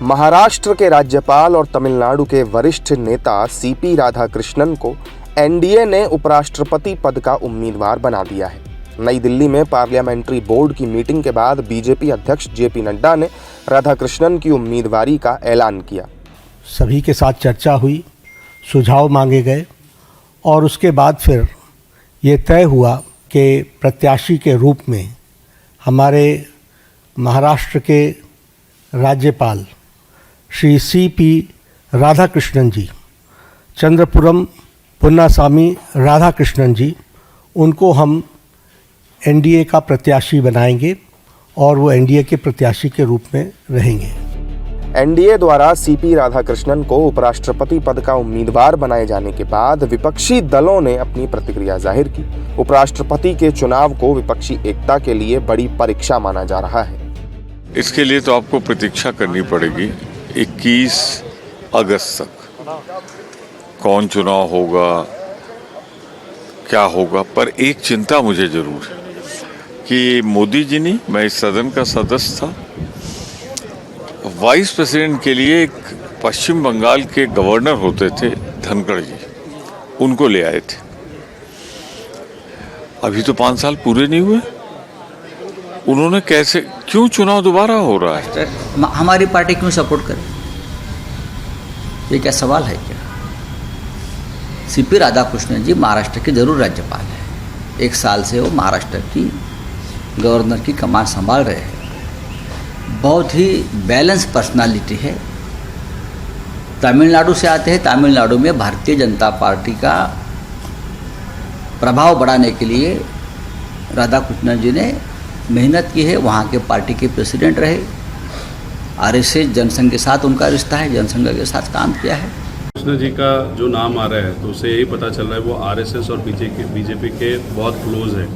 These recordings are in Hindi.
महाराष्ट्र के राज्यपाल और तमिलनाडु के वरिष्ठ नेता सीपी राधाकृष्णन को एनडीए ने उपराष्ट्रपति पद का उम्मीदवार बना दिया है। नई दिल्ली में पार्लियामेंट्री बोर्ड की मीटिंग के बाद बीजेपी अध्यक्ष जेपी नड्डा ने राधाकृष्णन की उम्मीदवारी का ऐलान किया। सभी के साथ चर्चा हुई, सुझाव मांगे गए और उसके बाद फिर ये तय हुआ कि प्रत्याशी के रूप में हमारे महाराष्ट्र के राज्यपाल श्री सीपी राधाकृष्णन जी, चंद्रपुरम पुन्नासामी राधाकृष्णन जी, उनको हम एनडीए का प्रत्याशी बनाएंगे और वो एनडीए के प्रत्याशी के रूप में रहेंगे। एनडीए द्वारा सीपी राधाकृष्णन को उपराष्ट्रपति पद का उम्मीदवार बनाए जाने के बाद विपक्षी दलों ने अपनी प्रतिक्रिया जाहिर की। उपराष्ट्रपति के चुनाव को विपक्षी एकता के लिए बड़ी परीक्षा माना जा रहा है। इसके लिए तो आपको प्रतीक्षा करनी पड़ेगी 21 अगस्त तक। कौन चुनाव होगा, क्या होगा, पर एक चिंता मुझे जरूर है कि मोदी जी नहीं, मैं इस सदन का सदस्य था, वाइस प्रेसिडेंट के लिए एक पश्चिम बंगाल के गवर्नर होते थे धनखड़ जी, उनको ले आए थे। अभी तो 5 साल पूरे नहीं हुए, उन्होंने कैसे, क्यों चुनाव दोबारा हो रहा है? हमारी पार्टी क्यों सपोर्ट करे? ये क्या सवाल है क्या? सीपी राधाकृष्णन जी महाराष्ट्र के जरूर राज्यपाल है। 1 साल से वो महाराष्ट्र की गवर्नर की कमान संभाल रहे हैं। बहुत ही बैलेंस पर्सनालिटी है। तमिलनाडु से आते हैं। तमिलनाडु में भारतीय जनता पार्टी का प्रभाव बढ़ाने के लिए राधाकृष्णन जी ने मेहनत की है। वहाँ के पार्टी के प्रेसिडेंट रहे। आरएसएस जनसंघ के साथ उनका रिश्ता है, जनसंघ के साथ काम किया है। कृष्ण जी का जो नाम आ रहा है तो उससे यही पता चल रहा है वो आरएसएस और बीजेपी के बहुत क्लोज है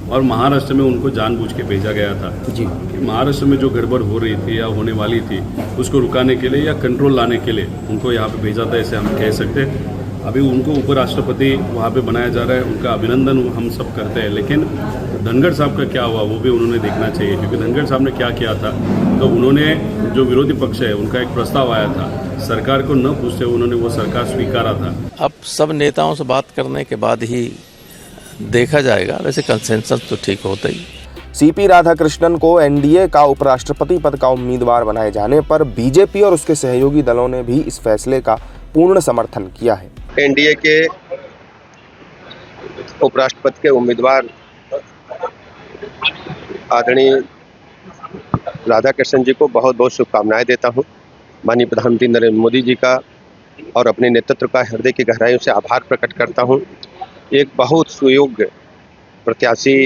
और महाराष्ट्र में उनको जानबूझ के भेजा गया था जी, कि महाराष्ट्र में जो गड़बड़ हो रही थी या होने वाली थी उसको रुकाने के लिए या कंट्रोल लाने के लिए उनको यहाँ पे भेजा था, ऐसे हम कह सकते हैं। अभी उनको उपराष्ट्रपति वहाँ पे बनाया जा रहा है, उनका अभिनंदन हम सब करते हैं। लेकिन धनखड़ साहब का क्या हुआ वो भी उन्होंने देखना चाहिए, क्योंकि धनखड़ साहब ने क्या किया था, तो उन्होंने जो विरोधी पक्ष है उनका एक प्रस्ताव आया था, सरकार को न पूछते उन्होंने वो सरकार स्वीकारा था। अब सब नेताओं से बात करने के बाद ही देखा जाएगा, वैसे कंसेंसस तो ठीक होता ही। सीपी राधाकृष्णन को एनडीए का उपराष्ट्रपति पद का उम्मीदवार बनाए जाने पर बीजेपी और उसके सहयोगी दलों ने भी इस फैसले का पूर्ण समर्थन किया है। एनडीए के उपराष्ट्रपति के उम्मीदवार आदरणीय राधाकृष्णन जी को बहुत बहुत शुभकामनाएं देता हूं। माननीय प्रधानमंत्री नरेंद्र मोदी जी का और अपने नेतृत्व का हृदय की गहराइयों से आभार प्रकट करता हूं। एक बहुत सुयोग्य प्रत्याशी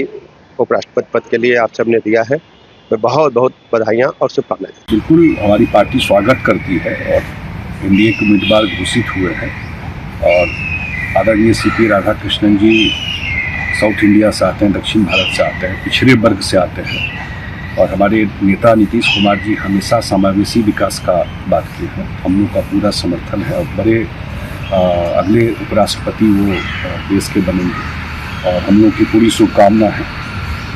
उपराष्ट्रपति पद के लिए आप सबने दिया है। मैं बहुत बहुत बधाइयाँ और शुभकामनाएं। बिल्कुल हमारी पार्टी स्वागत करती है और एनडीए के उम्मीदवार घोषित हुए हैं और आदरणीय सीपी राधाकृष्णन जी साउथ इंडिया से आते हैं, दक्षिण भारत से आते हैं, पिछड़े वर्ग से आते हैं और हमारे नेता नीतीश कुमार जी हमेशा समावेशी विकास का बात की है। हम लोग का पूरा समर्थन है और बड़े अगले उपराष्ट्रपति वो देश के बनेंगे और हम लोग की पूरी शुभकामना है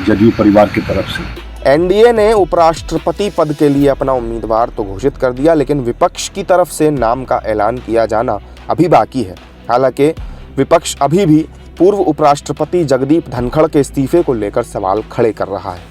जदयू परिवार की तरफ से। एनडीए ने उपराष्ट्रपति पद के लिए अपना उम्मीदवार तो घोषित कर दिया, लेकिन विपक्ष की तरफ से नाम का ऐलान किया जाना अभी बाकी है। हालांकि विपक्ष अभी भी पूर्व उपराष्ट्रपति जगदीप धनखड़ के इस्तीफे को लेकर सवाल खड़े कर रहा है।